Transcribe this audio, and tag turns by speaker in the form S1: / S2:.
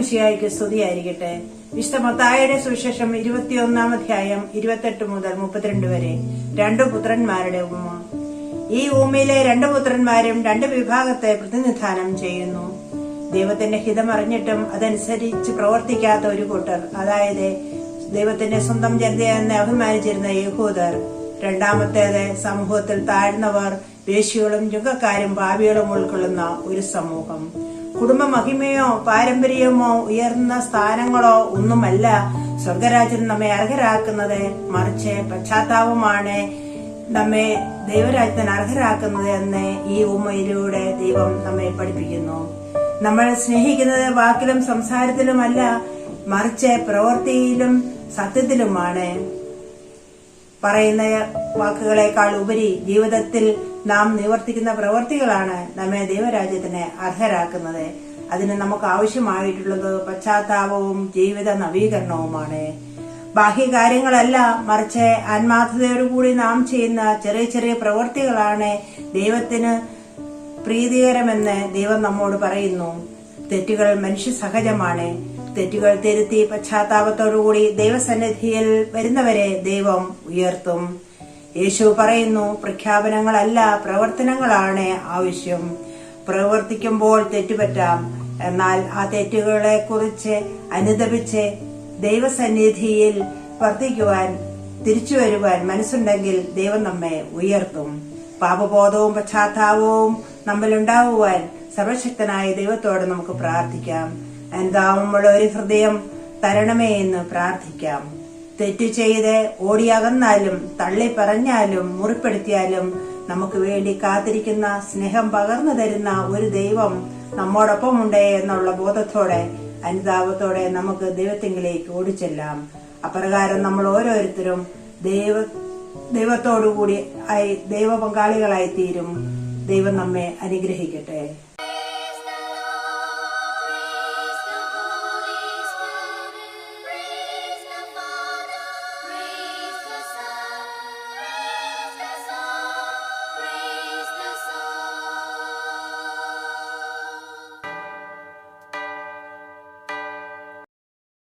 S1: ഈശോമിശിഹായ്ക്ക് സ്തുതിയായിരിക്കട്ടെ. വിശുദ്ധ മത്തായിയുടെ സുവിശേഷം 21-ാം അധ്യായം 28 മുതൽ 32 വരെ. രണ്ടു പുത്രന്മാരുടെ ഉപമ. ഈ ഊമയിലെ രണ്ടു പുത്രന്മാരും രണ്ട് വിഭാഗത്തെ പ്രതിനിധാനം ചെയ്യുന്നു. ദൈവത്തിന്റെ ഹിതമറിഞ്ഞിട്ടും അതനുസരിച്ച് പ്രവർത്തിക്കാത്ത ഒരു കൂട്ടർ, അതായത് ദൈവത്തിന്റെ സ്വന്തം ജനതയെന്ന് അഭിമാനിച്ചിരുന്ന യഹൂദർ. രണ്ടാമത്തേത് സമൂഹത്തിൽ താഴ്ന്നവർ, വേശ്യകളും ചുങ്കക്കാരും പാപികളും ഉൾക്കൊള്ളുന്ന ഒരു സമൂഹം. കുടുംബ മഹിമയോ പാരമ്പര്യമോ ഉയർന്ന സ്ഥാനങ്ങളോ ഒന്നുമല്ല സ്വർഗരാജ്യം നമ്മെ അർഹരാക്കുന്നത്, മറിച്ച് പശ്ചാത്താപമാണ് നമ്മെ ദൈവരാജ്യത്തിന് അർഹരാക്കുന്നത് എന്ന് ഈ ഉമ്മയിലൂടെ ദൈവം നമ്മെ പഠിപ്പിക്കുന്നു. നമ്മൾ സ്നേഹിക്കുന്നത് വാക്കിലും സംസാരത്തിലുമല്ല, മറിച്ച് പ്രവൃത്തിയിലും സത്യത്തിലുമാണ്. പറയുന്ന വാക്കുകളെക്കാൾ ഉപരി ജീവിതത്തിൽ നാം നിവർത്തിക്കുന്ന പ്രവൃത്തികളാണ് നമ്മെ ദൈവരാജ്യത്തിന് അർഹരാക്കുന്നത്. അതിന് നമുക്ക് ആവശ്യമായിട്ടുള്ളത് പശ്ചാത്താപവും ജീവിത നവീകരണവുമാണ്. ബാഹ്യകാര്യങ്ങളല്ല, മറിച്ച് ആത്മാർത്ഥതയോടുകൂടി നാം ചെയ്യുന്ന ചെറിയ ചെറിയ പ്രവൃത്തികളാണ് ദൈവത്തിന് പ്രീതികരമെന്ന് ദൈവം നമ്മോട് പറയുന്നു. തെറ്റുകൾ മനുഷ്യ സഹജമാണ്. തെറ്റുകൾ തിരുത്തി പശ്ചാത്താപത്തോടുകൂടി ദൈവസന്നിധിയിൽ വരുന്നവരെ ദൈവം ഉയർത്തും. യേശു പറയുന്നു, പ്രഖ്യാപനങ്ങളല്ല പ്രവർത്തനങ്ങളാണ് ആവശ്യം. പ്രവർത്തിക്കുമ്പോൾ തെറ്റുപറ്റാം, എന്നാൽ ആ തെറ്റുകളെ കുറിച്ച് അനുദപിച്ച് ദൈവസന്നിധിയിൽ വർദ്ധിക്കുവാൻ, തിരിച്ചു വരുവാൻ മനസ്സുണ്ടെങ്കിൽ ദൈവം നമ്മെ ഉയർത്തും. പാപബോധവും പശ്ചാത്താപവും നമ്മിലുണ്ടാവുവാൻ സർവശക്തനായ ദൈവത്തോട് നമുക്ക് പ്രാർത്ഥിക്കാം. അനുതാപമുള്ള ഒരു ഹൃദയം തരണമേ എന്ന് പ്രാർത്ഥിക്കാം. തെറ്റു ചെയ്ത് ഓടിയകന്നാലും തള്ളി പറഞ്ഞാലും മുറിപ്പെടുത്തിയാലും നമുക്ക് വേണ്ടി കാത്തിരിക്കുന്ന, സ്നേഹം പകർന്നു തരുന്ന ഒരു ദൈവം നമ്മോടൊപ്പമുണ്ട് എന്നുള്ള ബോധത്തോടെ അനുതാപത്തോടെ നമുക്ക് ദൈവത്തിങ്കിലേക്ക് ഓടിച്ചെല്ലാം. അപ്രകാരം നമ്മൾ ഓരോരുത്തരും ദൈവത്തോടുകൂടി ദൈവ പങ്കാളികളായി തീരും. ദൈവം നമ്മെ അനുഗ്രഹിക്കട്ടെ.